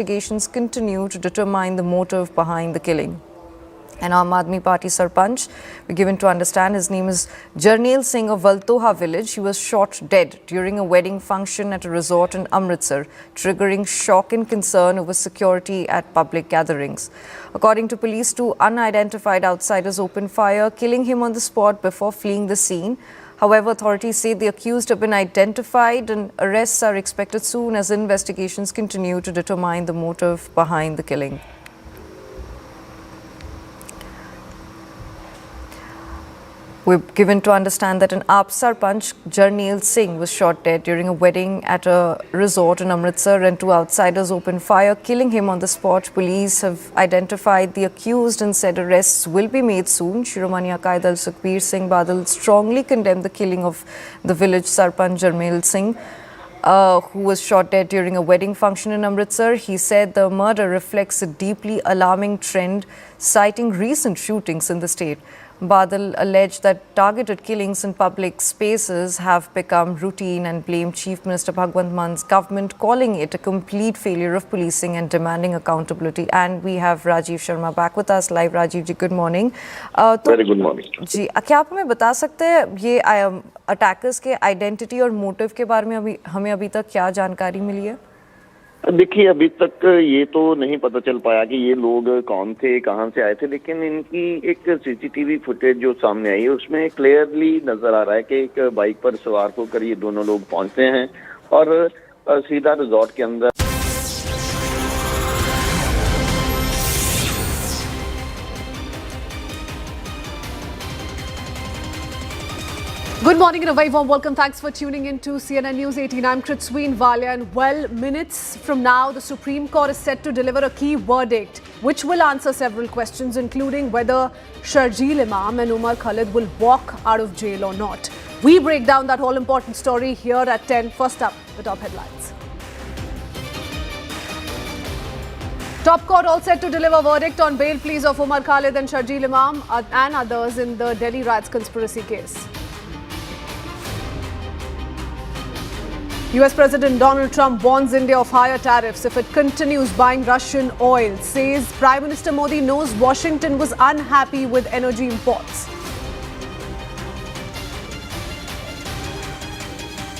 Investigations continue to determine the motive behind the killing. An Aam Aadmi Party Sarpanch, we're given to understand his name is Jarnail Singh of Valtoha village. He was shot dead during a wedding function at a resort in Amritsar, triggering shock and concern over security at public gatherings. According to police, two unidentified outsiders opened fire, killing him on the spot before fleeing the scene. However, authorities say the accused have been identified and arrests are expected soon as investigations continue to determine the motive behind the killing. We're given to understand that an AAP Sarpanch, Jarnail Singh, was shot dead during a wedding at a resort in Amritsar and two outsiders opened fire, killing him on the spot. Police have identified the accused and said arrests will be made soon. Shiromani Akaali Dal Sukhbir Singh Badal strongly condemned the killing of the village Sarpanch Jarnail Singh, who was shot dead during a wedding function in Amritsar. He said the murder reflects a deeply alarming trend, citing recent shootings in the state. Badal alleged that targeted killings in public spaces have become routine and blamed Chief Minister Bhagwant Mann's government, calling it a complete failure of policing and demanding accountability. And we have Rajiv Sharma back with us live. Rajiv ji, good morning. Very good morning. जी, क्या आप हमें बता सकते हैं ये attackers के identity और motive के बारे में हमें अभी तक क्या जानकारी मिली है? देखिए, अभी तक ये तो नहीं पता चल पाया कि ये लोग कौन थे, कहां से आए थे, लेकिन इनकी एक सीसीटीवी फुटेज जो सामने आई है उसमें क्लियरली नजर आ रहा है कि एक बाइक पर सवार होकर ये दोनों लोग पहुंचते हैं और सीधा रिजॉर्ट के अंदर। Good morning and a very warm welcome. Thanks for tuning in to CNN News 18. I'm Kritsween Valia, and well, minutes from now, the Supreme Court is set to deliver a key verdict which will answer several questions, including whether Sharjeel Imam and Umar Khalid will walk out of jail or not. We break down that all important story here at 10. First up, the top headlines. Top court all set to deliver verdict on bail pleas of Umar Khalid and Sharjeel Imam and others in the Delhi riots conspiracy case. US President Donald Trump warns India of higher tariffs if it continues buying Russian oil, says Prime Minister Modi knows Washington was unhappy with energy imports.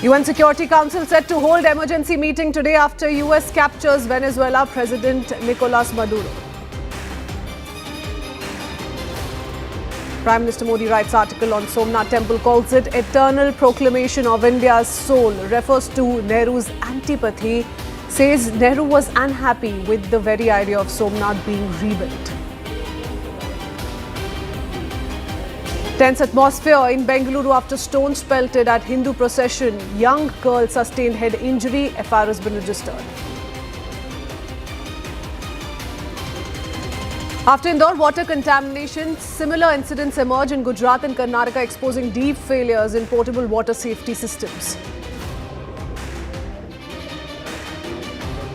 UN Security Council set to hold emergency meeting today after US captures Venezuela President Nicolás Maduro. Prime Minister Modi writes article on Somnath Temple, calls it eternal proclamation of India's soul, refers to Nehru's antipathy, says Nehru was unhappy with the very idea of Somnath being rebuilt. Tense atmosphere in Bengaluru after stones pelted at Hindu procession. Young girl sustained head injury, FIR has been registered. After Indore water contamination, similar incidents emerge in Gujarat and Karnataka, exposing deep failures in potable water safety systems.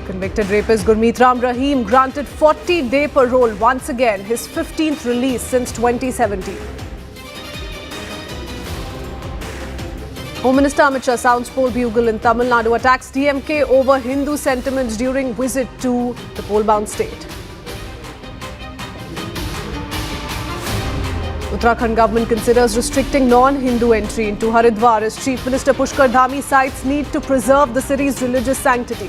Convicted rapist Gurmeet Ram Rahim granted 40-day parole, once again his 15th release since 2017. Home Minister Amit Shah sounds poll bugle in Tamil Nadu, attacks DMK over Hindu sentiments during visit to the poll-bound state. Uttarakhand government considers restricting non-Hindu entry into Haridwar as Chief Minister Pushkar Dhami cites need to preserve the city's religious sanctity.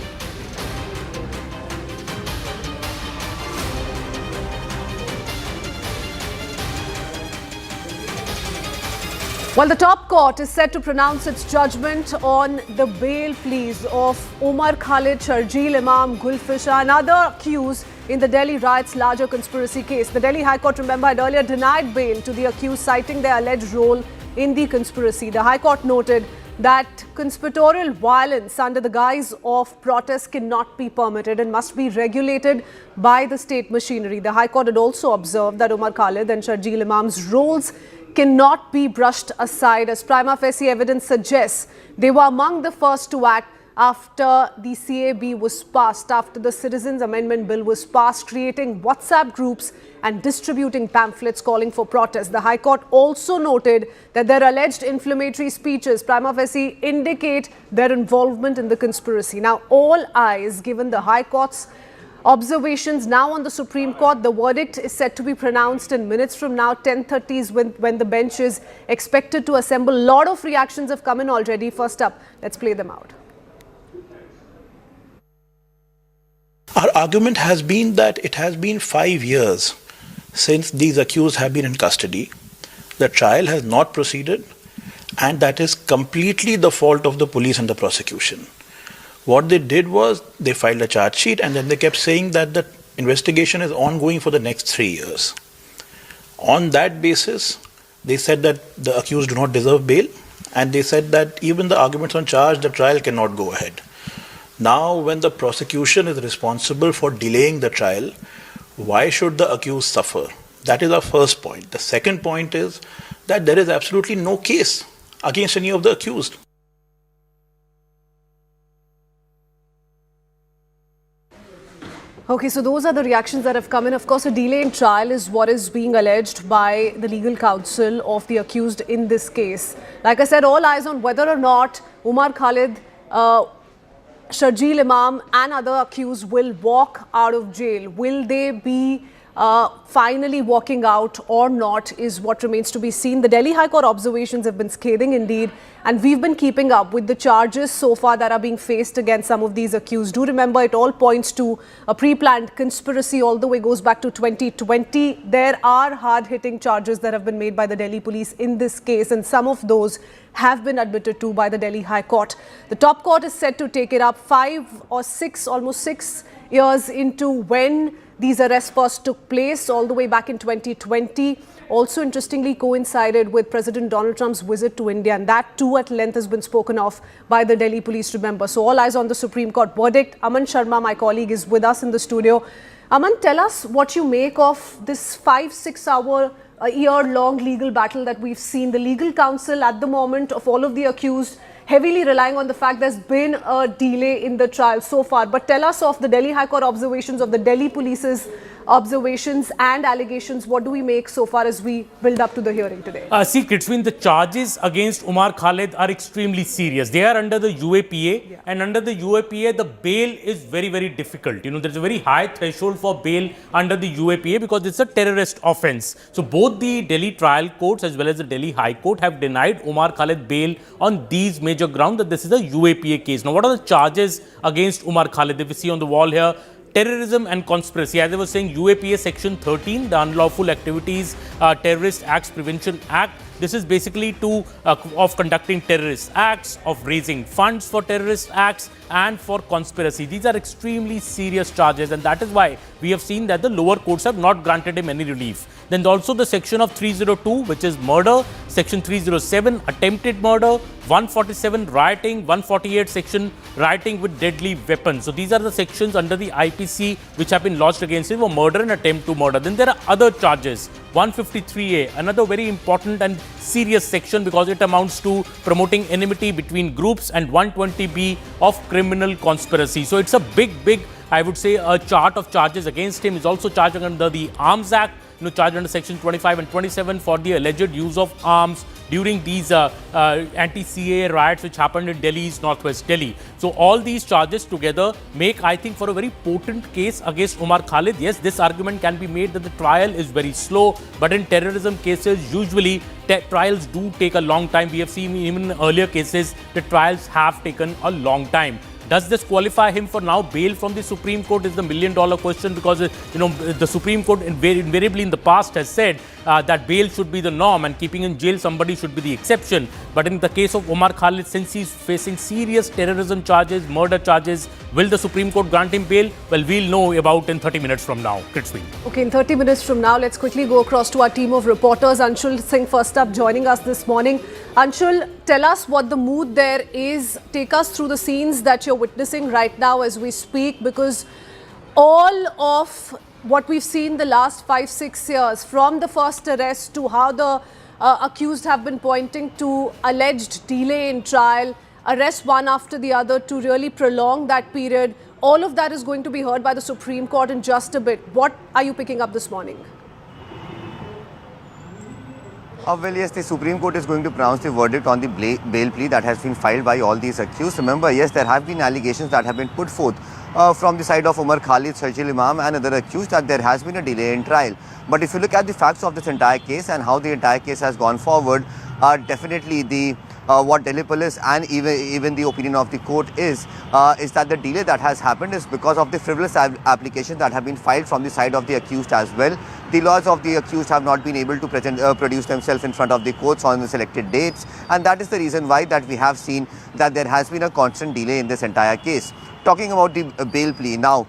While the top court is set to pronounce its judgment on the bail pleas of Umar Khalid, Sharjeel Imam, Gulfisha and other accused in the Delhi riots larger conspiracy case. The Delhi High Court, remember, had earlier denied bail to the accused, citing their alleged role in the conspiracy. The High Court noted that conspiratorial violence under the guise of protest cannot be permitted and must be regulated by the state machinery. The High Court had also observed that Umar Khalid and Sharjeel Imam's roles cannot be brushed aside, as prima facie evidence suggests they were among the first to act after the CAB was passed, after the Citizens Amendment Bill was passed, creating WhatsApp groups and distributing pamphlets calling for protest. The High Court also noted that their alleged inflammatory speeches prima facie indicate their involvement in the conspiracy. Now, all eyes given the High Court's observations now on the Supreme Court. The verdict is set to be pronounced in minutes from now. 10:30 is when the bench is expected to assemble. A lot of reactions have come in already. First up, let's play them out. Our argument has been that it has been 5 years since these accused have been in custody. The trial has not proceeded, and that is completely the fault of the police and the prosecution. What they did was they filed a charge sheet and then they kept saying that the investigation is ongoing for the next 3 years. On that basis, they said that the accused do not deserve bail, and they said that even the arguments on charge, the trial cannot go ahead. Now, when the prosecution is responsible for delaying the trial, why should the accused suffer? That is our first point. The second point is that there is absolutely no case against any of the accused. Okay, so those are the reactions that have come in. Of course, a delay in trial is what is being alleged by the legal counsel of the accused in this case. Like I said, all eyes on whether or not Umar Khalid, Sharjeel Imam and other accused will walk out of jail. Will they be finally walking out or not is what remains to be seen. The Delhi High Court observations have been scathing indeed, and we've been keeping up with the charges so far that are being faced against some of these accused. Do remember, it all points to a pre-planned conspiracy all the way goes back to 2020. There are hard-hitting charges that have been made by the Delhi police in this case, and some of those have been admitted to by the Delhi High Court. The top court is set to take it up 5 or 6, almost 6 years into when these arrests first took place, all the way back in 2020. Also, interestingly, coincided with President Donald Trump's visit to India, and that too at length has been spoken of by the Delhi police, remember. So all eyes on the Supreme Court verdict. Aman Sharma, my colleague, is with us in the studio. Aman, tell us what you make of this 5-6 hour, a year-long legal battle that we've seen. The legal counsel at the moment of all of the accused heavily relying on the fact there's been a delay in the trial so far. But tell us of the Delhi High Court observations, of the Delhi police's observations and allegations. What do we make so far as we build up to the hearing today? See, Kritzwin, the charges against Umar Khalid are extremely serious. They are under the UAPA, and under the UAPA, the bail is very, very difficult. You know, there's a very high threshold for bail under the UAPA because it's a terrorist offense. So both the Delhi trial courts as well as the Delhi High Court have denied Umar Khalid bail on these major grounds that this is a UAPA case. Now, what are the charges against Umar Khalid? If you see on the wall here, terrorism and conspiracy. As I was saying, UAPA Section 13, the Unlawful Activities Terrorist Acts Prevention Act. This is basically of conducting terrorist acts, of raising funds for terrorist acts, and for conspiracy. These are extremely serious charges, and that is why we have seen that the lower courts have not granted him any relief. Then also the section of 302, which is murder, section 307, attempted murder, 147, rioting, 148, section rioting with deadly weapons. So these are the sections under the IPC which have been lodged against him for murder and attempt to murder. Then there are other charges. 153A, another very important and serious section because it amounts to promoting enmity between groups, and 120B of criminal conspiracy. So it's a big, I would say, a chart of charges against him. Is also charged under the Arms Act, charged under section 25 and 27 for the alleged use of arms during these anti-CAA riots which happened in Delhi's northwest Delhi. So all these charges together make, I think, for a very potent case against Umar Khalid. Yes, this argument can be made that the trial is very slow, but in terrorism cases, usually trials do take a long time. We have seen even in earlier cases, the trials have taken a long time. Does this qualify him for now bail from the Supreme Court is the million-dollar question, because the Supreme Court invariably in the past has said that bail should be the norm and keeping in jail somebody should be the exception. But in the case of Umar Khalid, since he's facing serious terrorism charges, murder charges, will the Supreme Court grant him bail? Well, we'll know about in 30 minutes from now. Kritzwin. Okay, in 30 minutes from now, let's quickly go across to our team of reporters. Anshul Singh first up joining us this morning. Anshul, tell us what the mood there is. Take us through the scenes that you're witnessing right now as we speak, because all of what we've seen the last 5-6 years, from the first arrest to how the accused have been pointing to alleged delay in trial, arrests one after the other to really prolong that period, all of that is going to be heard by the Supreme Court in just a bit. What are you picking up this morning? Well, yes, the Supreme Court is going to pronounce the verdict on the bail plea that has been filed by all these accused. Remember, yes, there have been allegations that have been put forth from the side of Umar Khalid, Sharjeel Imam and other accused that there has been a delay in trial. But if you look at the facts of this entire case and how the entire case has gone forward, definitely the what Delhi police and even the opinion of the court is that the delay that has happened is because of the frivolous applications that have been filed from the side of the accused as well. The lawyers of the accused have not been able to produce themselves in front of the courts on the selected dates, and that is the reason why that we have seen that there has been a constant delay in this entire case. Talking about the bail plea now,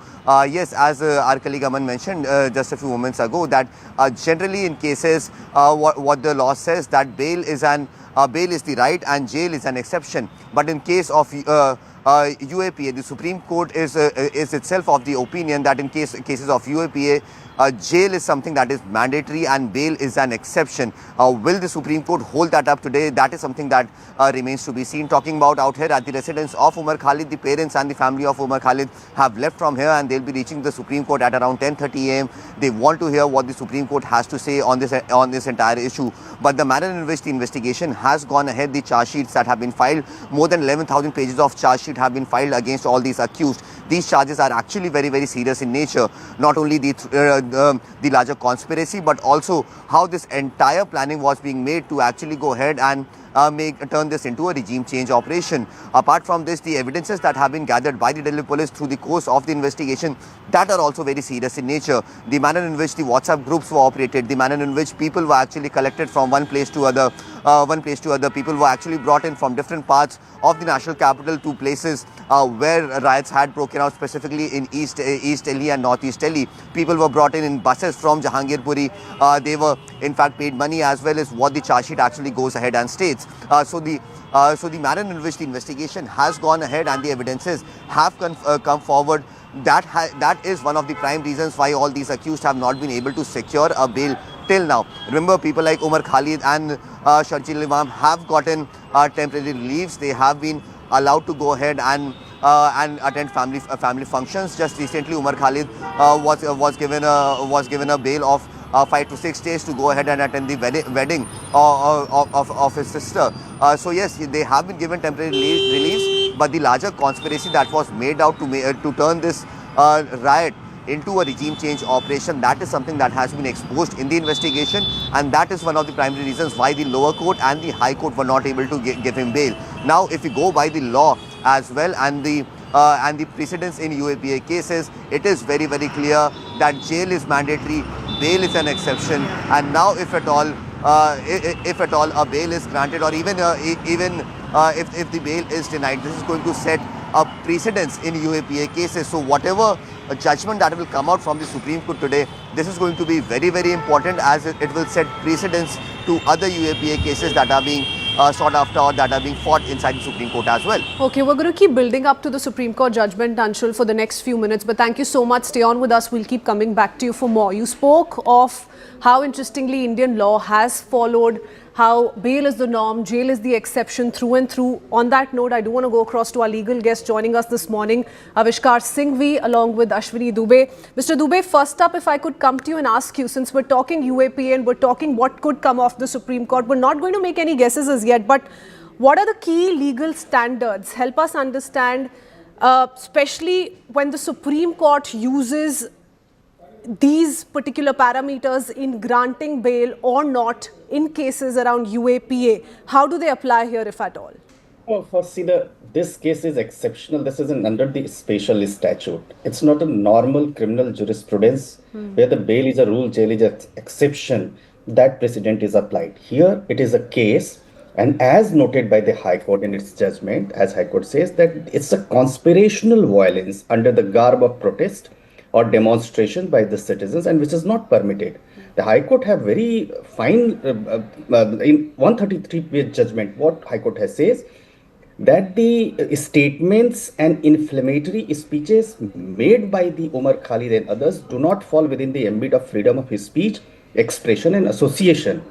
yes, as our colleague Aman mentioned just a few moments ago, that generally in cases what the law says that bail is the right and jail is an exception. But in case of UAPA, the Supreme Court is itself of the opinion that in cases of UAPA, jail is something that is mandatory and bail is an exception. Will the Supreme Court hold that up today? That is something that remains to be seen. Talking about out here at the residence of Umar Khalid, the parents and the family of Umar Khalid have left from here and they'll be reaching the Supreme Court at around 10:30 a.m. They want to hear what the Supreme Court has to say on this entire issue. But the manner in which the investigation has gone ahead, the charge sheets that have been filed, more than 11,000 pages of charge sheet have been filed against all these accused. These charges are actually very, very serious in nature. Not only the larger conspiracy, but also how this entire planning was being made to actually go ahead and turn this into a regime change operation. Apart from this, the evidences that have been gathered by the Delhi police through the course of the investigation, that are also very serious in nature. The manner in which the WhatsApp groups were operated, the manner in which people were actually collected from one place to other, people were actually brought in from different parts of the national capital to places where riots had broken out, specifically in East Delhi and Northeast Delhi. People were brought in buses from Jahangirpuri. They were in fact paid money as well as what the charge sheet actually goes ahead and states. So the manner in which the investigation has gone ahead and the evidences have come forward, that is one of the prime reasons why all these accused have not been able to secure a bail till now. Remember, people like Umar Khalid and Sharjeel Imam have gotten temporary reliefs. They have been allowed to go ahead and attend family functions. Just recently, Umar Khalid was given a bail of 5 to 6 days to go ahead and attend the wedding of his sister. So yes, they have been given temporary reliefs, but the larger conspiracy that was made out to turn this riot into a regime change operation, that is something that has been exposed in the investigation, and that is one of the primary reasons why the lower court and the high court were not able to give him bail. Now, if you go by the law as well and the precedents in UAPA cases, it is very, very clear that jail is mandatory, bail is an exception, and now if at all a bail is granted, or even if the bail is denied, this is going to set a precedence in UAPA cases. So whatever judgment that will come out from the Supreme Court today, this is going to be very, very important, as it will set precedence to other UAPA cases that are being sought after or that are being fought inside the Supreme Court as well. Okay, we're going to keep building up to the Supreme Court judgment, Anshul, for the next few minutes. But thank you so much. Stay on with us. We'll keep coming back to you for more. You spoke of how, interestingly, Indian law has followed, how bail is the norm, jail is the exception through and through. On that note, I do want to go across to our legal guest joining us this morning, Avishkar Singhvi, along with Ashwini Dubey. Mr. Dubey, first up, if I could come to you and ask you, since we're talking UAPA and we're talking what could come off the Supreme Court, we're not going to make any guesses as yet, but what are the key legal standards? Help us understand, especially when the Supreme Court uses these particular parameters in granting bail or not in cases around UAPA. How do they apply here, if at all? Well, first, see, this case is exceptional. This is under the special statute. It's not a normal criminal jurisprudence where the bail is a rule, jail is an exception. That precedent is applied. Here, it is a case, and as noted by the High Court in its judgment, as High Court says, that it's a conspirational violence under the garb of protest or demonstration by the citizens, and which is not permitted. The High Court have very fine, in 133-page judgment, what High Court has says, that the statements and inflammatory speeches made by the Umar Khalid and others do not fall within the ambit of freedom of speech, expression and association.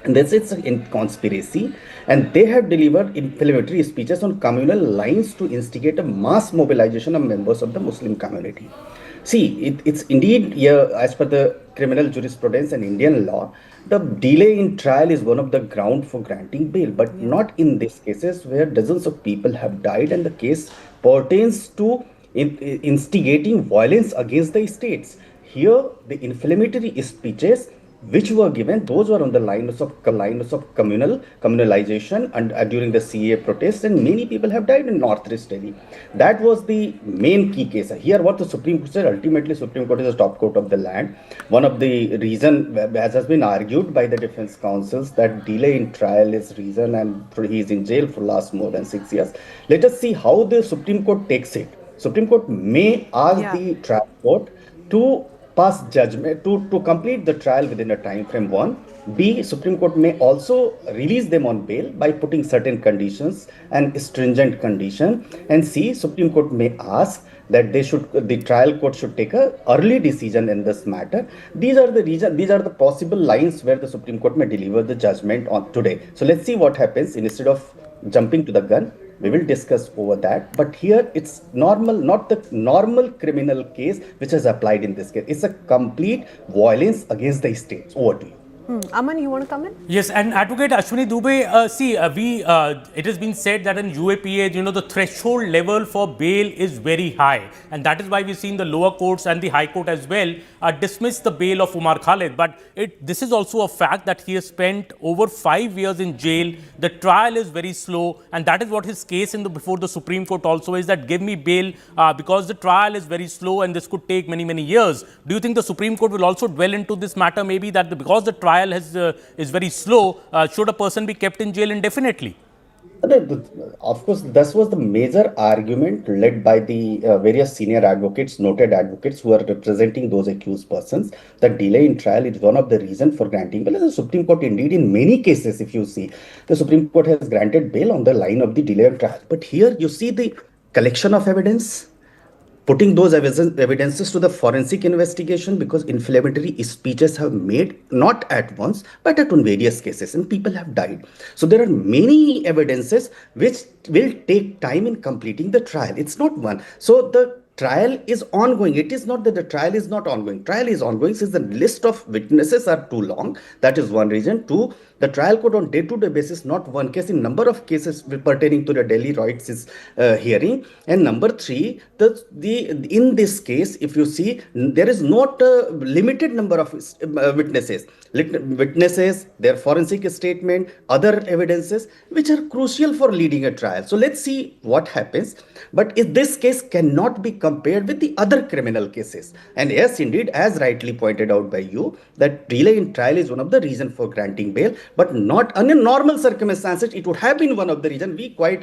And that's it's in conspiracy, and they have delivered inflammatory speeches on communal lines to instigate a mass mobilization of members of the Muslim community. It's indeed, yeah, as per the criminal jurisprudence and Indian law, the delay in trial is one of the ground for granting bail, but not in these cases where dozens of people have died and the case pertains to instigating violence against the states. Here, the inflammatory speeches which were given, those were on the lines of communalization and during the CA protests, and many people have died in Northeast Delhi. That was the main key case. Here, what the Supreme Court said, ultimately Supreme Court is the top court of the land. One of the reason, as has been argued by the defense counsels, that delay in trial is reason, and he is in jail for last more than 6 years. Let us see how the Supreme Court takes it. Supreme Court may ask the trial court to pass judgment, to complete the trial within a time frame. One, B, Supreme Court may also release them on bail by putting certain conditions and stringent condition. And C, Supreme Court may ask that the trial court should take a early decision in this matter. These are the possible lines where the Supreme Court may deliver the judgment on today. So let's see what happens. Instead of jumping to the gun, we will discuss over that. But here it's normal, not the normal criminal case which is applied in this case. It's a complete violence against the state. Over to you. Aman, you want to come in? Yes, and Advocate Ashwini Dubey, it has been said that in UAPA, the threshold level for bail is very high, and that is why we've seen the lower courts and the High Court as well dismiss the bail of Umar Khalid. But this is also a fact that he has spent over 5 years in jail. The trial is very slow, and that is what his case before the Supreme Court also is, that give me bail because the trial is very slow and this could take many, many years. Do you think the Supreme Court will also dwell into this matter, maybe that because the trial is very slow, should a person be kept in jail indefinitely? Of course, this was the major argument led by the various senior advocates, noted advocates who are representing those accused persons. The delay in trial is one of the reasons for granting bail. The Supreme Court, indeed, in many cases, if you see, the Supreme Court has granted bail on the line of the delay of trial. But here you see the collection of evidence, putting those evidences to the forensic investigation, because inflammatory speeches have made not at once but at various cases, and people have died. So there are many evidences which will take time in completing the trial. It's not one. So the trial is ongoing. It is not that the trial is not ongoing. Trial is ongoing since the list of witnesses are too long. That is one reason. Two, the trial court on day-to-day basis, not one case, in number of cases pertaining to the Delhi riots is hearing. And number three, in this case, if you see, there is not a limited number of witnesses, their forensic statement, other evidences, which are crucial for leading a trial. So let's see what happens. But if this case cannot be compared with the other criminal cases. And yes, indeed, as rightly pointed out by you, that delay in trial is one of the reasons for granting bail, but not under normal circumstances. It would have been one of the reasons. We quite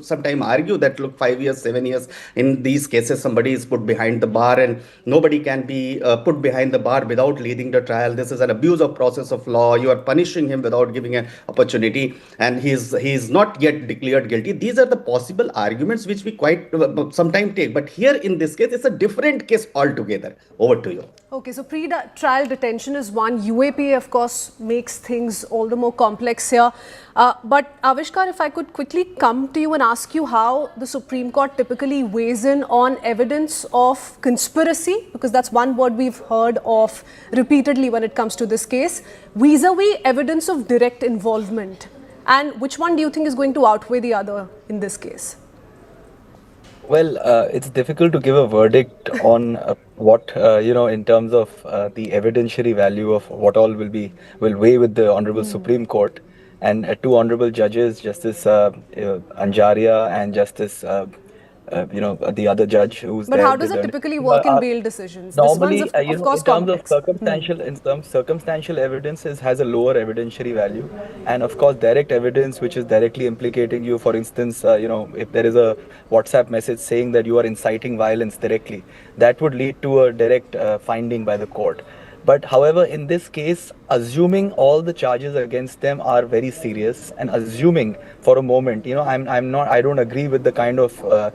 sometimes argue that, look, 5 years, 7 years, in these cases, somebody is put behind the bar and nobody can be put behind the bar without leading the trial. This is an abuse of process of law. You are punishing him without giving an opportunity, and he is not yet declared guilty. These are the possible arguments which we quite sometimes take. But here in this case, it's a different case altogether. Over to you. Okay, so pre-trial detention is one. UAPA, of course, makes things all the more complex here. But Avishkar, if I could quickly come to you and ask you how the Supreme Court typically weighs in on evidence of conspiracy, because that's one word we've heard of repeatedly when it comes to this case, vis-a-vis evidence of direct involvement. And which one do you think is going to outweigh the other in this case? Well, it's difficult to give a verdict on what, in terms of the evidentiary value of what all will weigh with the Honorable Supreme Court. And two honorable judges, Justice Anjaria and Justice, the other judge who's there. But how does it typically work in bail decisions? Normally, this one's of course, in terms complex. of circumstantial evidence has a lower evidentiary value, and of course, direct evidence which is directly implicating you. For instance, if there is a WhatsApp message saying that you are inciting violence directly, that would lead to a direct finding by the court. But however, in this case, assuming all the charges against them are very serious, and assuming for a moment, I don't agree with the kind of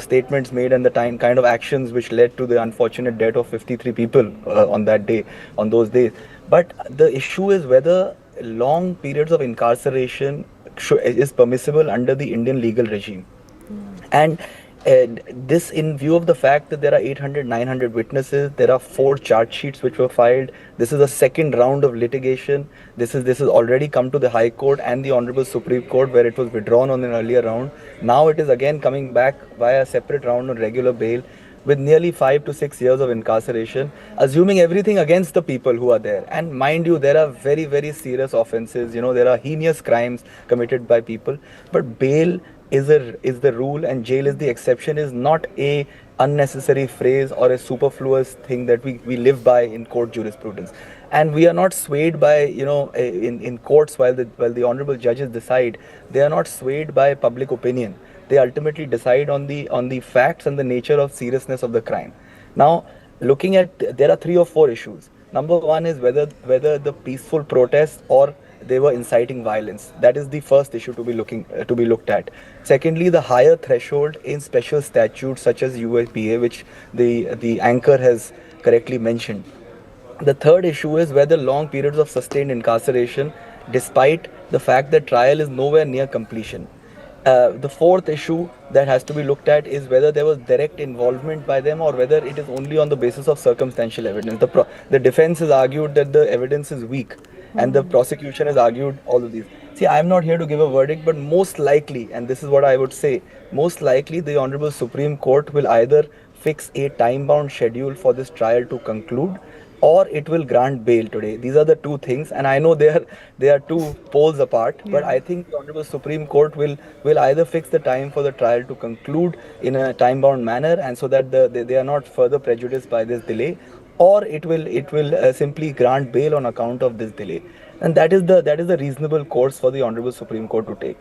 statements made and the kind of actions which led to the unfortunate death of 53 people on those days. But the issue is whether long periods of incarceration is permissible under the Indian legal regime. And And this in view of the fact that there are 800, 900 witnesses, there are 4 charge sheets which were filed. This is a second round of litigation. This has already come to the High Court and the Honorable Supreme Court, where it was withdrawn on an earlier round. Now it is again coming back via a separate round on regular bail, with nearly 5 to 6 years of incarceration, assuming everything against the people who are there. And mind you, there are very, very serious offenses. There are heinous crimes committed by people. But bail is the rule and jail is the exception, is not a unnecessary phrase or a superfluous thing that we live by in court jurisprudence. And we are not swayed by, in courts while the honorable judges decide, they are not swayed by public opinion. They ultimately decide on the facts and the nature of seriousness of the crime. Now, looking at, there are 3 or 4 issues. Number one is whether the peaceful protests or they were inciting violence. That is the first issue to be looked at. Secondly, the higher threshold in special statutes such as UAPA, which the anchor has correctly mentioned. The third issue is whether long periods of sustained incarceration, despite the fact that trial is nowhere near completion. The fourth issue that has to be looked at is whether there was direct involvement by them or whether it is only on the basis of circumstantial evidence. The defense has argued that the evidence is weak, and the prosecution has argued all of these. See, I am not here to give a verdict, but most likely, and this is what I would say, most likely the Honorable Supreme Court will either fix a time-bound schedule for this trial to conclude, or it will grant bail today. These are the 2 things, and I know they are 2 poles apart, but I think the Honorable Supreme Court will either fix the time for the trial to conclude in a time-bound manner, and so that they are not further prejudiced by this delay, or it will simply grant bail on account of this delay. And that is the reasonable course for the Honorable Supreme Court to take.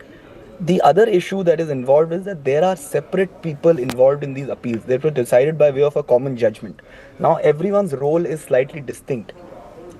The other issue that is involved is that there are separate people involved in these appeals. They were decided by way of a common judgment. Now, everyone's role is slightly distinct.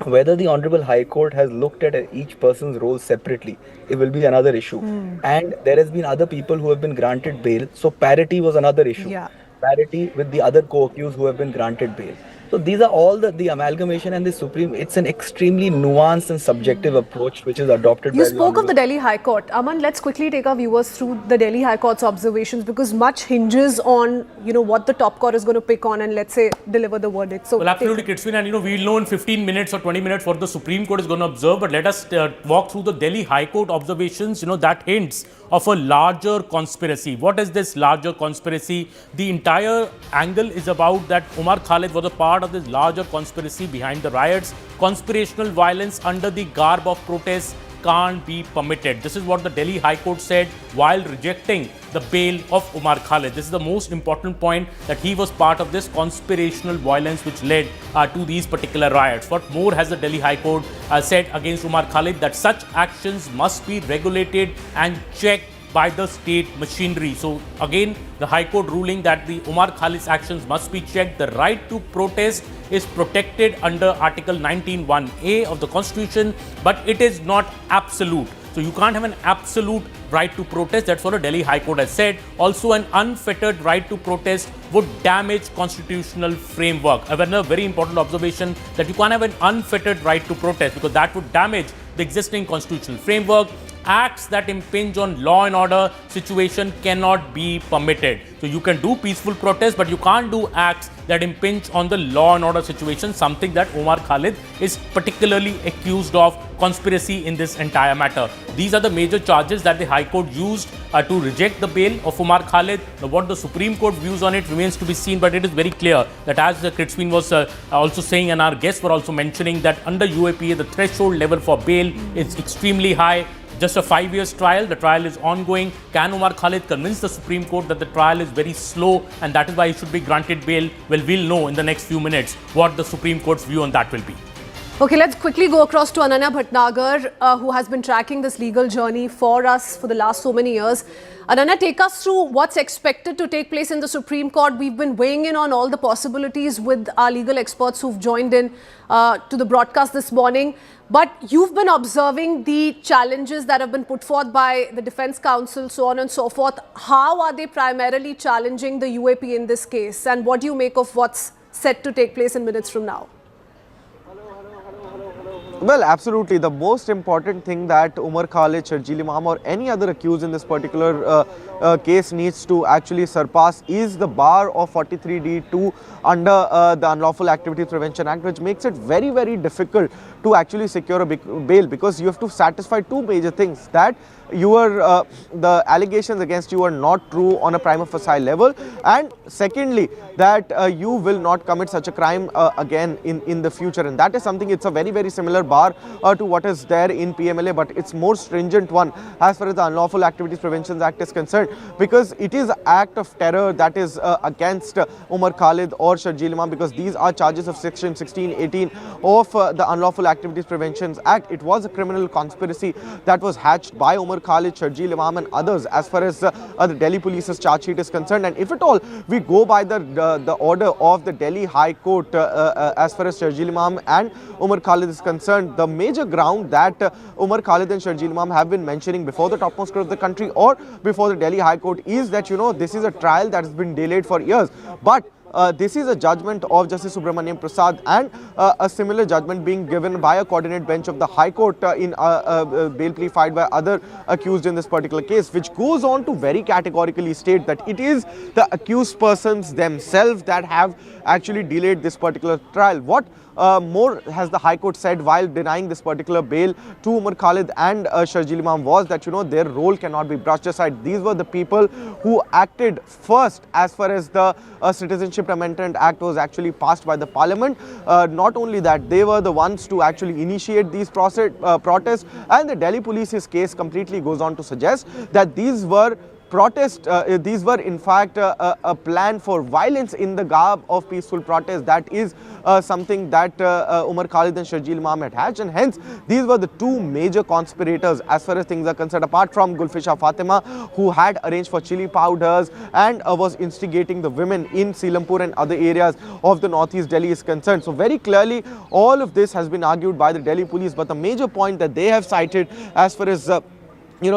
Whether the Honorable High Court has looked at each person's role separately, it will be another issue. And there has been other people who have been granted bail. So parity was another issue. Yeah. Parity with the other co-accused who have been granted bail. So these are all the amalgamation and the Supreme, it's an extremely nuanced and subjective approach which is adopted You by spoke of the Delhi High Court. Aman, let's quickly take our viewers through the Delhi High Court's observations, because much hinges on, what the top court is going to pick on and, let's say, deliver the verdict. So, well, absolutely, Kritsvin, and we'll know in 15 minutes or 20 minutes what the Supreme Court is going to observe, but let us walk through the Delhi High Court observations, that hints of a larger conspiracy. What is this larger conspiracy? The entire angle is about that Umar Khalid was a part of this larger conspiracy behind the riots. Conspirational violence under the garb of protests can't be permitted. This is what the Delhi High Court said while rejecting the bail of Umar Khalid. This is the most important point, that he was part of this conspirational violence which led to these particular riots. What more has the Delhi High Court said against Umar Khalid? That such actions must be regulated and checked by the state machinery. So again, the High Court ruling that the Umar Khalid's actions must be checked. The right to protest is protected under Article 19(1)(a) of the Constitution, but it is not absolute. So you can't have an absolute right to protest. That's what the Delhi High Court has said. Also, an unfettered right to protest would damage constitutional framework. Another very important observation, that you can't have an unfettered right to protest because that would damage the existing constitutional framework. Acts that impinge on law and order situation cannot be permitted. So you can do peaceful protest, but you can't do acts that impinge on the law and order situation, something that Umar Khalid is particularly accused of, conspiracy in this entire matter. These are the major charges that the High Court used to reject the bail of Umar Khalid. Now, what the Supreme Court views on it remains to be seen, but it is very clear that, as Kritsvin was also saying, and our guests were also mentioning, that under UAPA, the threshold level for bail is extremely high. Just a 5 years trial. The trial is ongoing. Can Umar Khalid convince the Supreme Court that the trial is very slow and that is why he should be granted bail? Well, we'll know in the next few minutes what the Supreme Court's view on that will be. Okay, let's quickly go across to Ananya Bhatnagar, who has been tracking this legal journey for us for the last so many years. Ananya, take us through what's expected to take place in the Supreme Court. We've been weighing in on all the possibilities with our legal experts who've joined in to the broadcast this morning. But you've been observing the challenges that have been put forth by the Defence Counsel, so on and so forth. How are they primarily challenging the UAP in this case? And what do you make of what's set to take place in minutes from now? Well, absolutely. The most important thing that Umar Khalid, Sharjeel Imam or any other accused in this particular case needs to actually surpass is the bar of 43D2 under the Unlawful Activities Prevention Act, which makes it very, very difficult to actually secure a bail, because you have to satisfy two major things: that the allegations against you are not true on a prima facie level, and secondly that you will not commit such a crime again in the future. And that is something, it's a very, very similar bar to what is there in PMLA, but it's more stringent one as far as the Unlawful Activities Prevention Act is concerned, because it is an act of terror that is against Umar Khalid or Sharjeel Imam, because these are charges of section 1618 of the Unlawful Activities Prevention Act. It was a criminal conspiracy that was hatched by Umar Khalid, Sharjeel Imam and others as far as the Delhi Police's charge sheet is concerned. And if at all we go by the order of the Delhi High Court as far as Sharjeel Imam and Umar Khalid is concerned, the major ground that Umar Khalid and Sharjeel Imam have been mentioning before the topmost court of the country or before the Delhi High Court is that, you know, this is a trial that has been delayed for years. But this is a judgment of Justice Subramaniam Prasad, and a similar judgment being given by a coordinate bench of the High Court in bail plea filed by other accused in this particular case, which goes on to very categorically state that it is the accused persons themselves that have actually delayed this particular trial. What more has the High Court said while denying this particular bail to Umar Khalid and Sharjeel Imam was that, you know, their role cannot be brushed aside. These were the people who acted first as far as the Citizenship Amendment Act was actually passed by the Parliament. Not only that, they were the ones to actually initiate these protests, and the Delhi Police's case completely goes on to suggest that these were these were in fact a plan for violence in the garb of peaceful protest. That is something that Umar Khalid and Sharjeel Imam had hatched, and hence these were the two major conspirators as far as things are concerned, apart from Gulfisha Fatima, who had arranged for chili powders and was instigating the women in Selampur and other areas of the northeast Delhi is concerned. So very clearly all of this has been argued by the Delhi police, but the major point that they have cited as far as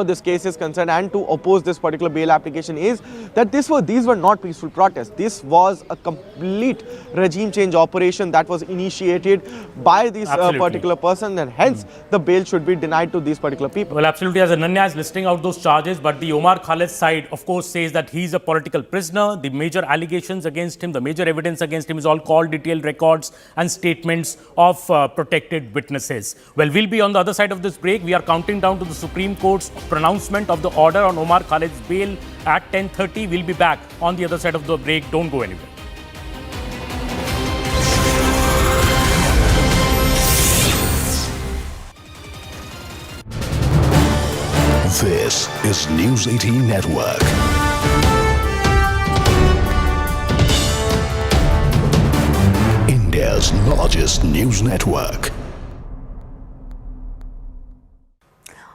this case is concerned and to oppose this particular bail application is that these were not peaceful protests. This was a complete regime change operation that was initiated by these particular person, and hence the bail should be denied to these particular people. Well, absolutely. As Ananya is listing out those charges, but the Umar Khalid side, of course, says that he's a political prisoner. The major allegations against him, the major evidence against him is all call detailed records and statements of protected witnesses. Well, we'll be on the other side of this break. We are counting down to the Supreme Court's pronouncement of the order on Umar Khalid's bail at 10:30. We'll be back on the other side of the break. Don't go anywhere. This is News 18 Network. India's largest news network.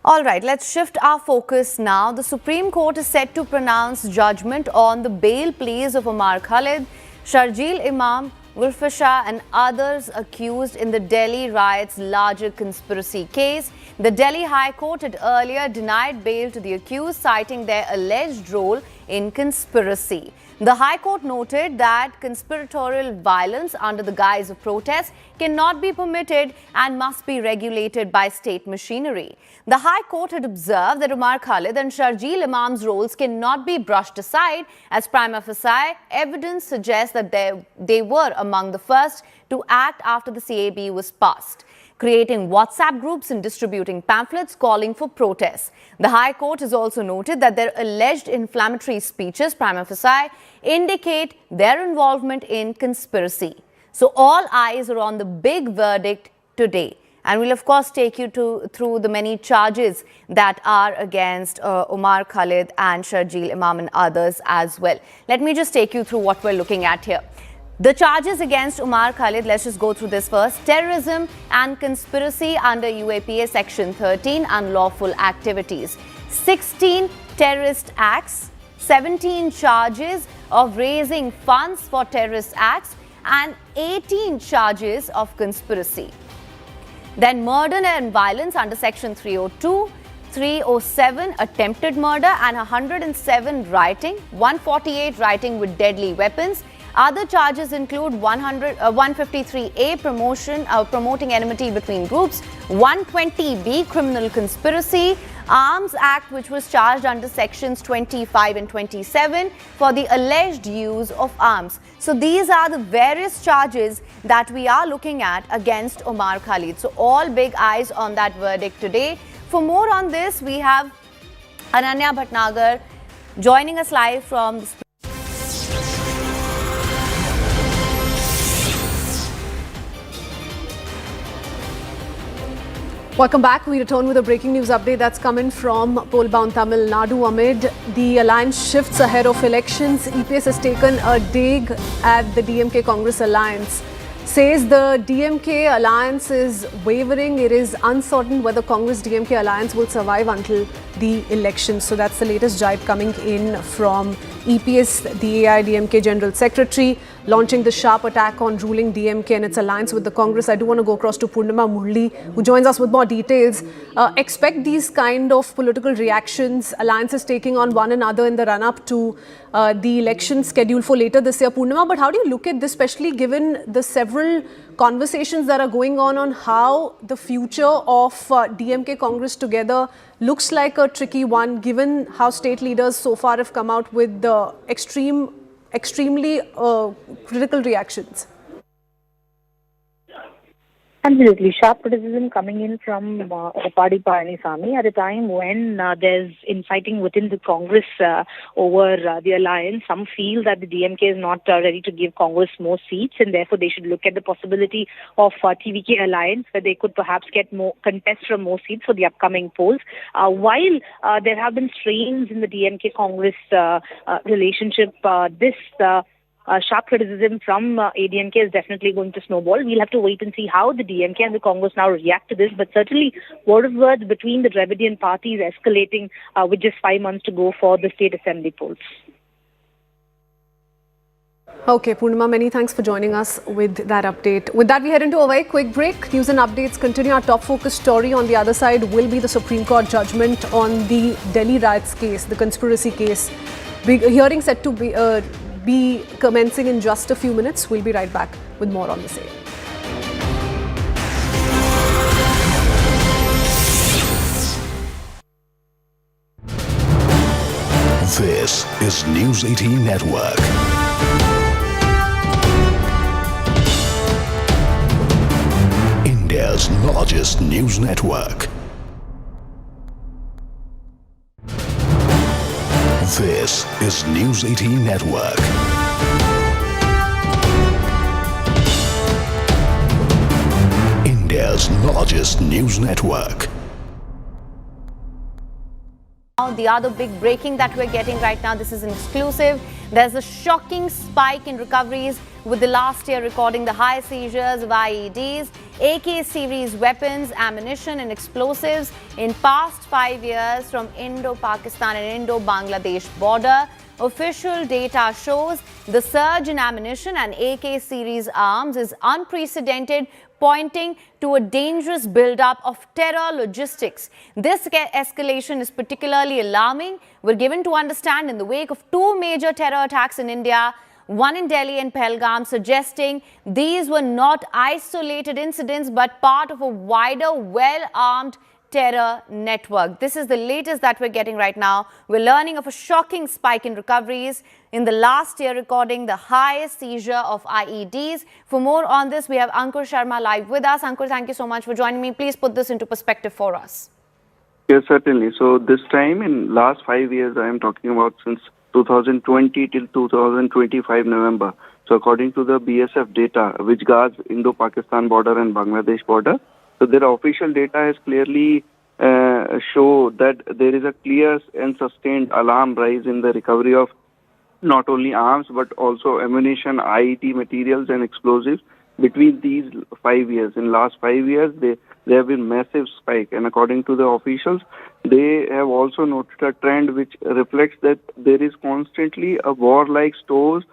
All right, let's shift our focus now. The Supreme Court is set to pronounce judgment on the bail pleas of Umar Khalid, Sharjeel Imam, Gulfisha and others accused in the Delhi riots' larger conspiracy case. The Delhi High Court had earlier denied bail to the accused, citing their alleged role in conspiracy. The High Court noted that conspiratorial violence under the guise of protest cannot be permitted and must be regulated by state machinery. The High Court had observed that Umar Khalid and Sharjeel Imam's roles cannot be brushed aside, as prima facie evidence suggests that they were among the first to act after the CAB was passed, creating WhatsApp groups and distributing pamphlets calling for protests. The High Court has also noted that their alleged inflammatory speeches, prima facie, indicate their involvement in conspiracy. So all eyes are on the big verdict today. And we'll of course take you through the many charges that are against Umar Khalid and Sharjeel Imam and others as well. Let me just take you through what we're looking at here. The charges against Umar Khalid, let's just go through this first. Terrorism and conspiracy under UAPA Section 13, unlawful activities. 16 terrorist acts, 17 charges of raising funds for terrorist acts, and 18 charges of conspiracy. Then murder and violence under Section 302, 307 attempted murder and 107 rioting, 148 rioting with deadly weapons, Other charges include 153A promoting enmity between groups, 120B criminal conspiracy, Arms Act, which was charged under sections 25 and 27 for the alleged use of arms. So these are the various charges that we are looking at against Umar Khalid. So all big eyes on that verdict today. For more on this, we have Ananya Bhatnagar joining us live from the Welcome back. We return with a breaking news update that's coming from poll-bound Tamil Nadu. Amid the alliance shifts ahead of elections, EPS has taken a dig at the DMK-Congress alliance. Says the DMK alliance is wavering. It is uncertain whether Congress-DMK alliance will survive until the elections. So that's the latest jibe coming in from EPS, the AIDMK General Secretary, launching the sharp attack on ruling DMK and its alliance with the Congress. I do want to go across to Purnima Murli, who joins us with more details. Expect these kind of political reactions, alliances taking on one another in the run-up to the election scheduled for later this year, Purnima. But how do you look at this, especially given the several conversations that are going on how the future of DMK Congress together looks like a tricky one, given how state leaders so far have come out with the extremely critical reactions? Absolutely. Sharp criticism coming in from Edappadi Palaniswami at a time when there's infighting within the Congress over the alliance. Some feel that the DMK is not ready to give Congress more seats, and therefore they should look at the possibility of TVK alliance, where they could perhaps get more contest from more seats for the upcoming polls. While there have been strains in the DMK-Congress relationship, this sharp criticism from ADMK is definitely going to snowball. We'll have to wait and see how the DMK and the Congress now react to this. But certainly, word of words between the Dravidian parties escalating with just 5 months to go for the state assembly polls. Okay, Purnima, many thanks for joining us with that update. With that, we head into a very quick break. News and updates continue. Our top focus story on the other side will be the Supreme Court judgment on the Delhi riots case, the conspiracy case. Hearing set to be commencing in just a few minutes. We'll be right back with more on the same. This is News-18 Network. India's largest news network. This is News-18 Network. India's largest news network. The other big breaking that we're getting right now, this is an exclusive. There's a shocking spike in recoveries, with the last year recording the highest seizures of IEDs, AK series weapons, ammunition and explosives in past 5 years from Indo-Pakistan and Indo-Bangladesh border. Official data shows the surge in ammunition and AK series arms is unprecedented, pointing to a dangerous build-up of terror logistics. This escalation is particularly alarming. We're given to understand in the wake of two major terror attacks in India, one in Delhi and Pahalgam, suggesting these were not isolated incidents but part of a wider, well-armed terror network. This is the latest that we're getting right now. We're learning of a shocking spike in recoveries in the last year, recording the highest seizure of IEDs. For more on this, we have Ankur Sharma live with us. Ankur, thank you so much for joining me. Please put this into perspective for us. Yes, certainly. So this time in last 5 years, I am talking about since 2020 till 2025 November. So according to the BSF data, which guards Indo-Pakistan border and Bangladesh border, so their official data has clearly show that there is a clear and sustained alarm rise in the recovery of not only arms but also ammunition, IED materials and explosives between these 5 years. In last 5 years, there have been massive spike, and according to the officials, they have also noted a trend which reflects that there is constantly a war-like stores.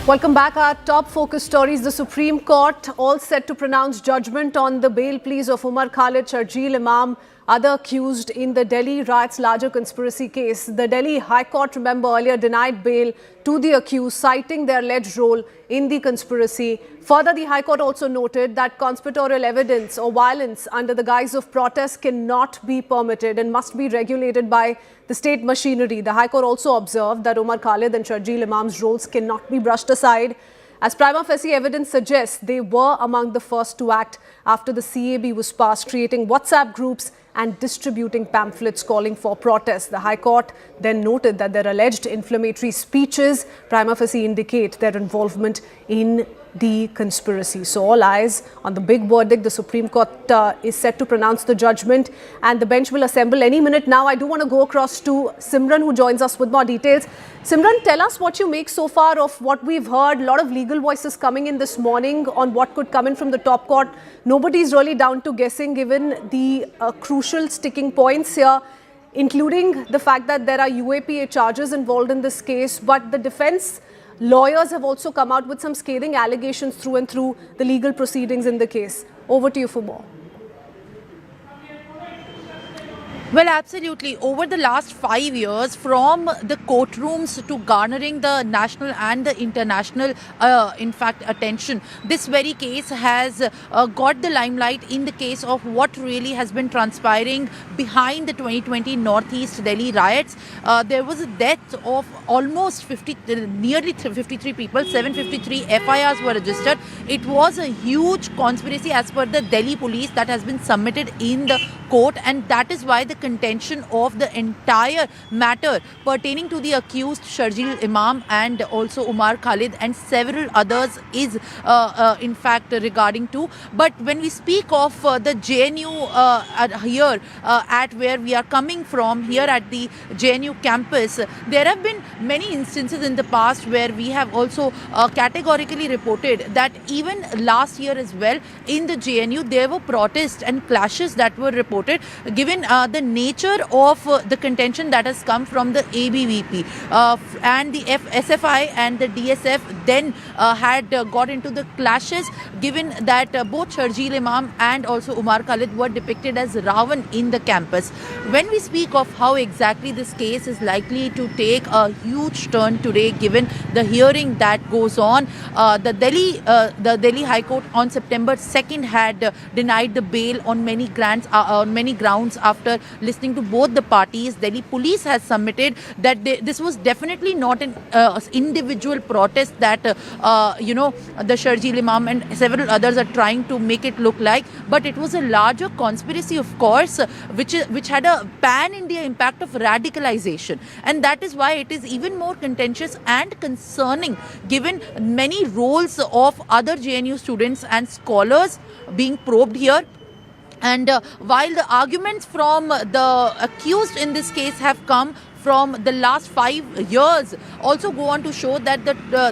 Welcome back. Our top focus stories. The Supreme Court all set to pronounce judgment on the bail pleas of Umar Khalid, Sharjeel Imam, other accused in the Delhi riots larger conspiracy case. The Delhi High Court, remember, earlier denied bail to the accused, citing their alleged role in the conspiracy. Further, the High Court also noted that conspiratorial evidence or violence under the guise of protest cannot be permitted and must be regulated by the state machinery. The High Court also observed that Umar Khalid and Sharjeel Imam's roles cannot be brushed aside, as prima facie evidence suggests they were among the first to act after the CAB was passed, creating WhatsApp groups and distributing pamphlets calling for protests. The High Court then noted that their alleged inflammatory speeches prima facie indicate their involvement in the conspiracy. So all eyes on the big verdict. The Supreme Court is set to pronounce the judgment and the bench will assemble any minute now. I do want to go across to Simran, who joins us with more details. Simran, tell us what you make so far of what we've heard. A lot of legal voices coming in this morning on what could come in from the top court. Nobody's really down to guessing given the crucial sticking points here, including the fact that there are UAPA charges involved in this case, but the defense lawyers have also come out with some scathing allegations through and through the legal proceedings in the case. Over to you for more. Well, absolutely. Over the last 5 years, from the courtrooms to garnering the national and the international, attention, this very case has got the limelight in the case of what really has been transpiring behind the 2020 Northeast Delhi riots. There was a death of almost nearly 53 people. 753 FIRs were registered. It was a huge conspiracy as per the Delhi police that has been submitted in the court, and that is why the contention of the entire matter pertaining to the accused Sharjeel Imam and also Umar Khalid and several others is in fact regarding to. But when we speak of the JNU here at where we are coming from, here at the JNU campus, there have been many instances in the past where we have also categorically reported that even last year as well in the JNU there were protests and clashes that were reported, given the nature of the contention that has come from the ABVP and the SFI and the DSF then had got into the clashes, given that both Sharjeel Imam and also Umar Khalid were depicted as Ravan in the campus. When we speak of how exactly this case is likely to take a huge turn today, given the hearing that goes on, the Delhi High Court on September 2nd had denied the bail on many grounds after listening to both the parties. Delhi police has submitted that this was definitely not an individual protest that the Sharjeel Imam and several others are trying to make it look like, but it was a larger conspiracy, of course, which had a pan-India impact of radicalization, and that is why it is even more contentious and concerning, given many roles of other JNU students and scholars being probed here. And while the arguments from the accused in this case have come from the last 5 years, also go on to show that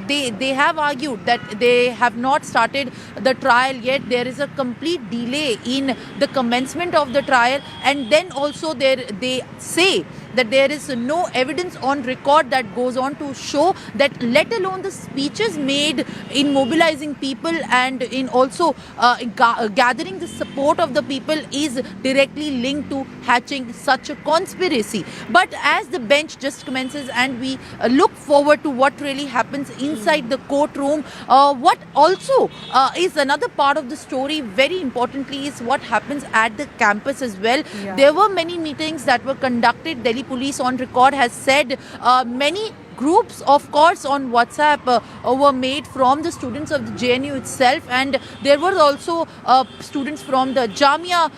they have argued that they have not started the trial yet. There is a complete delay in the commencement of the trial, and then also they say that there is no evidence on record that goes on to show that, let alone the speeches made in mobilizing people and in also gathering the support of the people, is directly linked to hatching such a conspiracy. But as the bench just commences and we look forward to what really happens inside the courtroom, what also is another part of the story, very importantly, is what happens at the campus as well. Yeah. There were many meetings that were conducted. Delhi police on record has said many groups, of course, on WhatsApp were made from the students of the JNU itself, and there were also students from the Jamia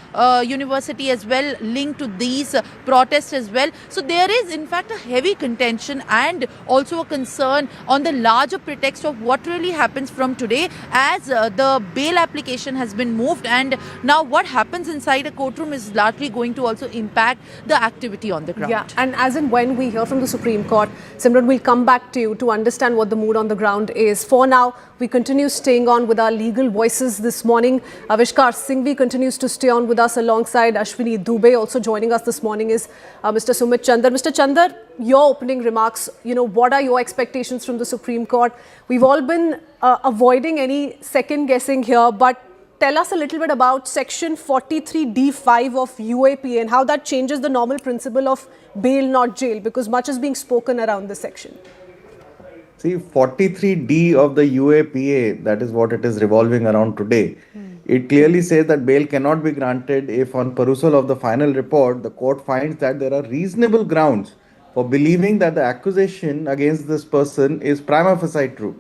University as well linked to these protests as well. So there is in fact a heavy contention and also a concern on the larger pretext of what really happens from today, as the bail application has been moved, and now what happens inside a courtroom is largely going to also impact the activity on the ground. Yeah, and as and when we hear from the Supreme Court, Simran, we'll come back to you to understand what the mood on the ground is. For now, we continue staying on with our legal voices this morning. Avishkar Singhvi continues to stay on with us alongside Ashwini Dubey. Also joining us this morning is Mr. Sumit Chandar. Mr. Chandar, your opening remarks, what are your expectations from the Supreme Court? We've all been avoiding any second guessing here, but tell us a little bit about Section 43D5 of UAPA and how that changes the normal principle of bail, not jail, because much is being spoken around this section. See, 43D of the UAPA, that is what it is revolving around today. It clearly says that bail cannot be granted if on perusal of the final report, the court finds that there are reasonable grounds for believing that the accusation against this person is prima facie true.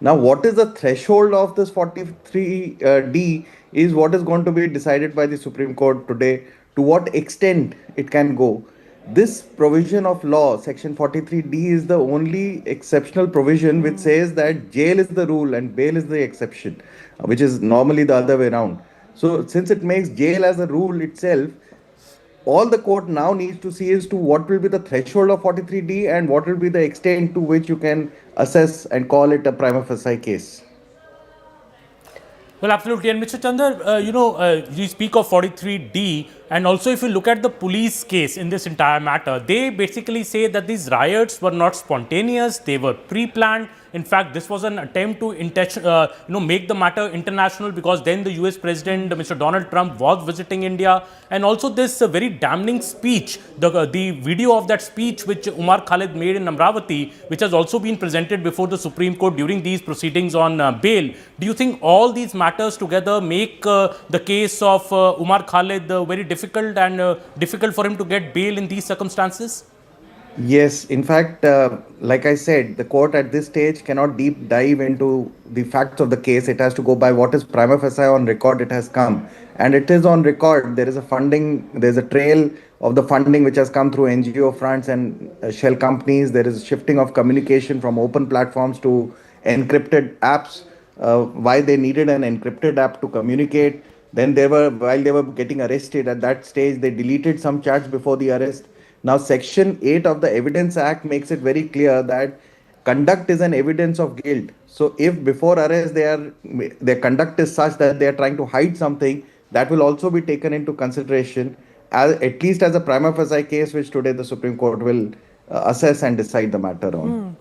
Now, what is the threshold of this 43D is what is going to be decided by the Supreme Court today, to what extent it can go. This provision of law, Section 43D, is the only exceptional provision which says that jail is the rule and bail is the exception, which is normally the other way around. So, since it makes jail as a rule itself, all the court now needs to see is to what will be the threshold of 43D and what will be the extent to which you can assess and call it a prima facie case. Well, absolutely. And Mr. Chandar, you speak of 43D, and also if you look at the police case in this entire matter, they basically say that these riots were not spontaneous, they were pre-planned. In fact, this was an attempt to make the matter international, because then the US President, Mr. Donald Trump, was visiting India. And also this very damning speech, the video of that speech which Umar Khalid made in Amravati, which has also been presented before the Supreme Court during these proceedings on bail. Do you think all these matters together make the case of Umar Khalid very difficult and difficult for him to get bail in these circumstances? Yes, in fact, like I said, the court at this stage cannot deep dive into the facts of the case. It has to go by what is prima facie on record it has come. And it is on record. There is a funding, there is a trail of the funding which has come through NGO fronts and shell companies. There is shifting of communication from open platforms to encrypted apps. Why they needed an encrypted app to communicate. Then while they were getting arrested at that stage, they deleted some chats before the arrest. Now, Section 8 of the Evidence Act makes it very clear that conduct is an evidence of guilt. So, if before arrest their conduct is such that they are trying to hide something, that will also be taken into consideration, at least as a prima facie case, which today the Supreme Court will assess and decide the matter on.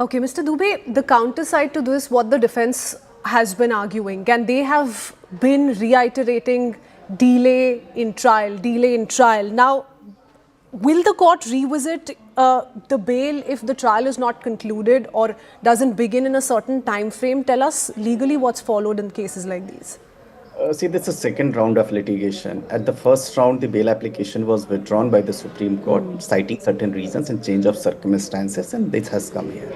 Okay, Mr. Dubey, the counter side to this, what the defense has been arguing, and they have been reiterating delay in trial. Now, will the court revisit the bail if the trial is not concluded or doesn't begin in a certain time frame? Tell us legally what's followed in cases like these. See, this is the second round of litigation. At the first round, the bail application was withdrawn by the Supreme Court, citing certain reasons and change of circumstances, and this has come here.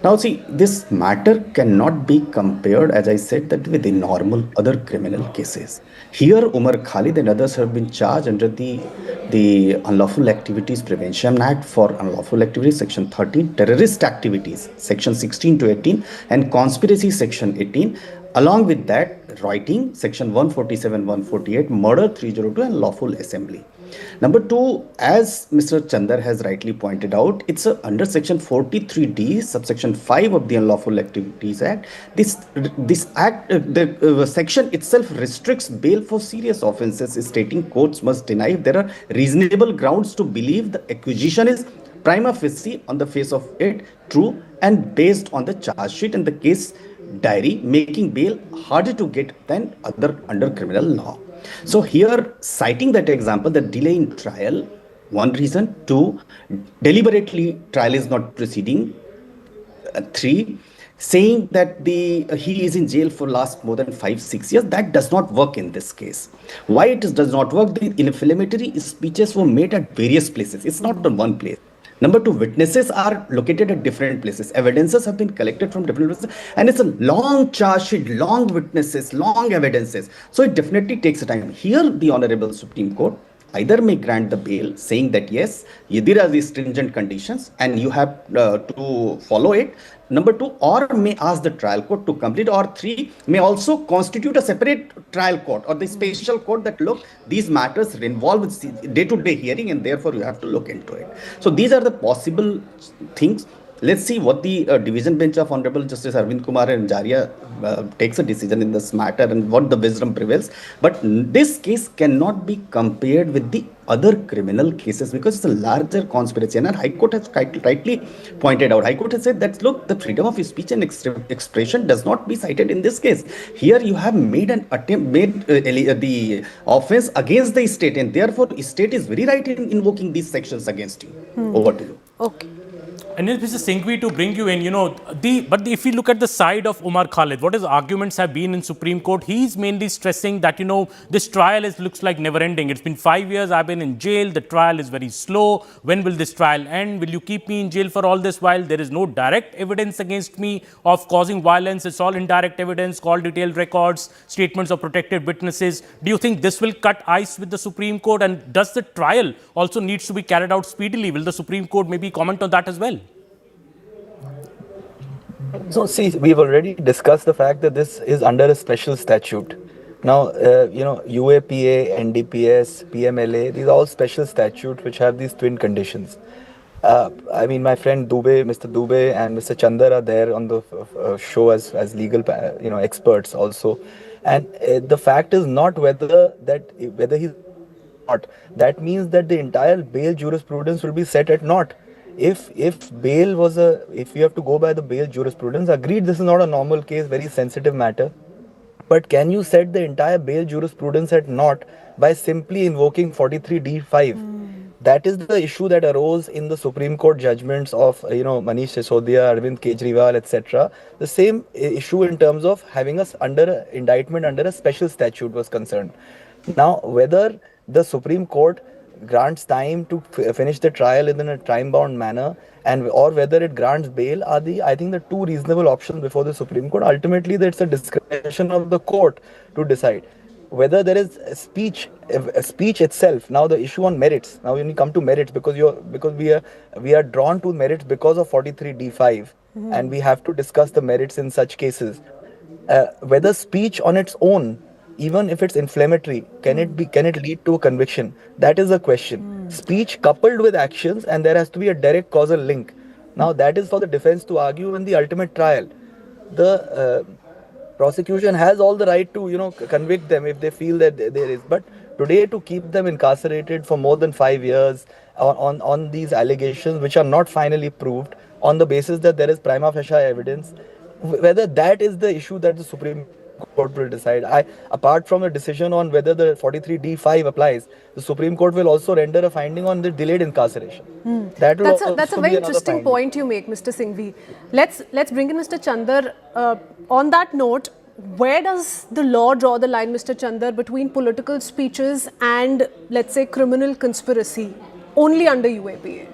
Now, see, this matter cannot be compared, as I said, that with the normal other criminal cases. Here, Umar Khalid and others have been charged under the Unlawful Activities Prevention Act for unlawful activities, Section 13, terrorist activities, Section 16 to 18, and conspiracy, Section 18. Along with that, writing, Section 147, 148, murder 302, and lawful assembly. Number two, as Mr. Chandar has rightly pointed out, it's under Section 43D, subsection 5 of the Unlawful Activities Act. This act, the section itself restricts bail for serious offences, stating courts must deny if there are reasonable grounds to believe the accusation is prima facie on the face of it true and based on the charge sheet and the case diary, making bail harder to get than other under criminal law. So here, citing that example, the delay in trial, one reason. Two, deliberately trial is not proceeding. Three, saying that he is in jail for last more than 5-6 years, that does not work in this case. Why it does not work? The inflammatory speeches were made at various places. It's not in one place. Number two, witnesses are located at different places. Evidences have been collected from different places. And it's a long charge sheet, long witnesses, long evidences. So it definitely takes time. Here, the Honorable Supreme Court either may grant the bail, saying that yes, there are these stringent conditions and you have to follow it. Number two, or may ask the trial court to complete, or three, may also constitute a separate trial court or the special court that look, these matters involve day-to-day hearing and therefore you have to look into it. So these are the possible things. Let's see what the division bench of Honorable Justice Arvind Kumar and Jaria takes a decision in this matter and what the wisdom prevails. But this case cannot be compared with the other criminal cases because it's a larger conspiracy. And our High Court has rightly pointed out. High Court has said that, look, the freedom of speech and expression does not be cited in this case. Here you have made an attempt, the offense against the state, and therefore state is very right in invoking these sections against you. Over to you. Okay. And Mr. Singhvi, to bring you in, if you look at the side of Umar Khalid, what his arguments have been in Supreme Court, he's mainly stressing that, this trial looks like never ending. It's been 5 years, I've been in jail, the trial is very slow. When will this trial end? Will you keep me in jail for all this while there is no direct evidence against me of causing violence? It's all indirect evidence, call detailed records, statements of protected witnesses. Do you think this will cut ice with the Supreme Court? And does the trial also needs to be carried out speedily? Will the Supreme Court maybe comment on that as well? So see, we've already discussed the fact that this is under a special statute. Now, UAPA, NDPS, PMLA, these are all special statutes which have these twin conditions. My friend Dubey, Mr. Dubey and Mr. Chandar are there on the show as legal experts also. And the fact is not whether he's not. That means that the entire bail jurisprudence will be set at naught. If bail was if you have to go by the bail jurisprudence, agreed, this is not a normal case, very sensitive matter. But can you set the entire bail jurisprudence at naught by simply invoking 43D5? That is the issue that arose in the Supreme Court judgments of Manish Sisodia, Arvind Kejriwal, etc. The same issue in terms of having us under indictment under a special statute was concerned. Now, whether the Supreme Court grants time to finish the trial in a time-bound manner, or whether it grants bail are I think the two reasonable options before the Supreme Court. Ultimately, that's a discretion of the court to decide whether there is speech itself. Now the issue on merits. Now when you come to merits, because we are drawn to merits because of 43D5, and we have to discuss the merits in such cases. Whether speech on its own, even if it's inflammatory, can it lead to a conviction? That is the question. Speech coupled with actions, and there has to be a direct causal link. Now that is for the defense to argue in the ultimate trial. The prosecution has all the right to convict them if they feel that there is. But today, to keep them incarcerated for more than 5 years on these allegations which are not finally proved, on the basis that there is prima facie evidence, whether that is the issue that the Supreme Court will decide. Apart from a decision on whether the 43D5 applies, the Supreme Court will also render a finding on the delayed incarceration. That's a very interesting point you make, Mr. Singhvi. Let's bring in Mr. Chandar. On that note, where does the law draw the line, Mr. Chandar, between political speeches and, let's say, criminal conspiracy only under UAPA?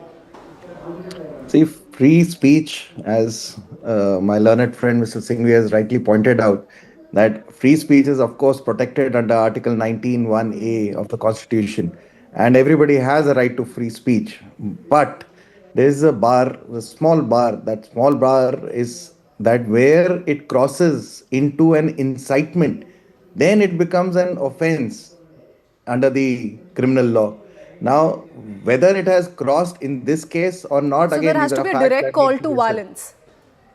See, free speech, as my learned friend Mr. Singhvi has rightly pointed out, that free speech is of course protected under Article 19(1)(a) of the Constitution, and everybody has a right to free speech. But there is a bar, a small bar. That small bar is that where it crosses into an incitement, then it becomes an offense under the criminal law. Now, whether it has crossed in this case or not, so again, there has to be a direct call to violence.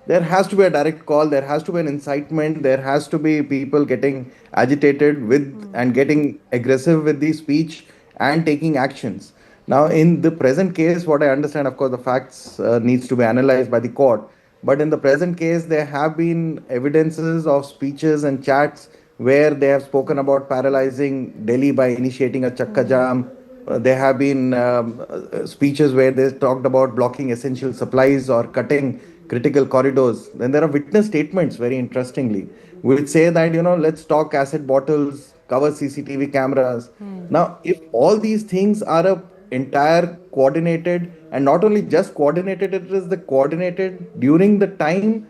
There has to be a direct call, there has to be an incitement, there has to be people getting agitated with and getting aggressive with the speech and taking actions. Now, in the present case, what I understand, of course, the facts needs to be analyzed by the court. But in the present case, there have been evidences of speeches and chats where they have spoken about paralyzing Delhi by initiating a chakka jam. There have been speeches where they talked about blocking essential supplies or cutting critical corridors. Then there are witness statements, very interestingly, which say that, let's stock acid bottles, cover CCTV cameras. Now, if all these things are a entire coordinated, and not only just coordinated, it is the coordinated during the time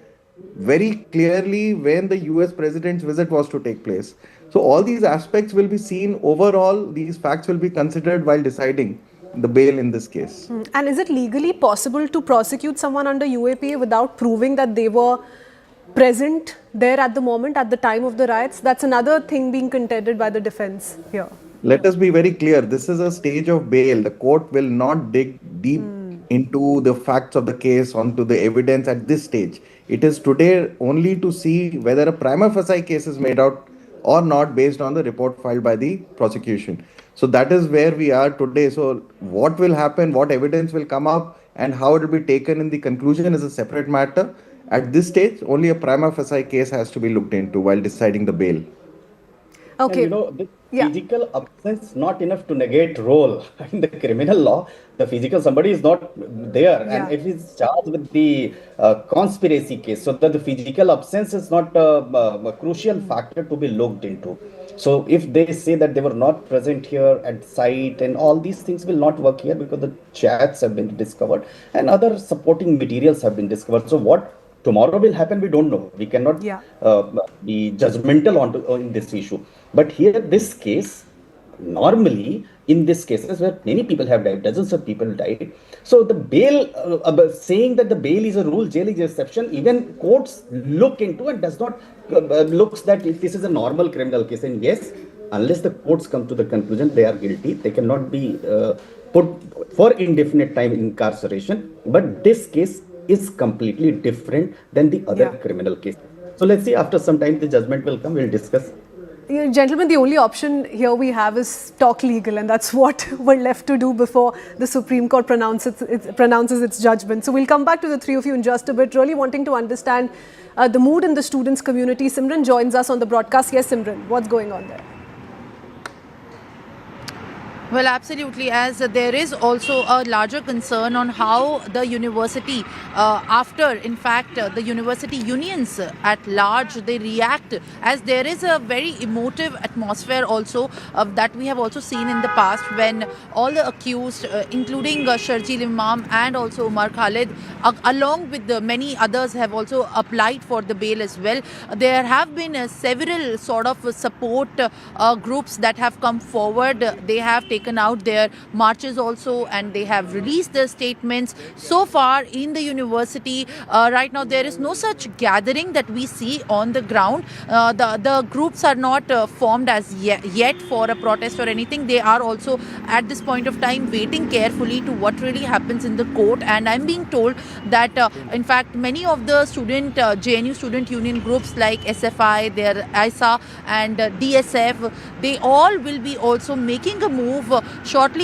very clearly when the US president's visit was to take place. So all these aspects will be seen overall, these facts will be considered while deciding the bail in this case. And is it legally possible to prosecute someone under UAPA without proving that they were present there at the moment, at the time of the riots? That's another thing being contended by the defense here. Let us be very clear. This is a stage of bail. The court will not dig deep into the facts of the case, onto the evidence at this stage. It is today only to see whether a prima facie case is made out or not based on the report filed by the prosecution. So that is where we are today. So what will happen, what evidence will come up, and how it will be taken in the conclusion is a separate matter. At this stage, only a prima facie case has to be looked into while deciding the bail. Okay. And the physical absence not enough to negate role in the criminal law. The physical, somebody is not there, and if he's charged with the conspiracy case, so that the physical absence is not a crucial factor to be looked into. So if they say that they were not present here at site, and all these things will not work here because the chats have been discovered and other supporting materials have been discovered. So what tomorrow will happen, we don't know. We cannot be judgmental on this issue. But here, this case, normally in these cases where many people have died, dozens of people died. So the bail, saying that the bail is a rule, jail is exception, even courts look into and does not looks that if this is a normal criminal case. And yes, unless the courts come to the conclusion they are guilty, they cannot be put for indefinite time incarceration. But this case is completely different than the other criminal case. So let's see, after some time the judgment will come, we'll discuss. Gentlemen, the only option here we have is talk legal, and that's what we're left to do before the Supreme Court pronounces its judgment. So we'll come back to the three of you in just a bit, really wanting to understand the mood in the students' community. Simran joins us on the broadcast. Yes, Simran, what's going on there? Well, absolutely, as there is also a larger concern on how the university, the university unions at large, they react, as there is a very emotive atmosphere also that we have also seen in the past when all the accused, including Sharjeel Imam and also Umar Khalid, along with many others, have also applied for the bail as well. There have been several sort of support groups that have come forward. They have taken out their marches also, and they have released their statements. So far in the university, right now there is no such gathering that we see on the ground. The groups are not formed as yet for a protest or anything. They are also at this point of time waiting carefully to what really happens in the court. And I'm being told that in fact many of the JNU student union groups like SFI, their ISA and DSF, they all will be also making a move shortly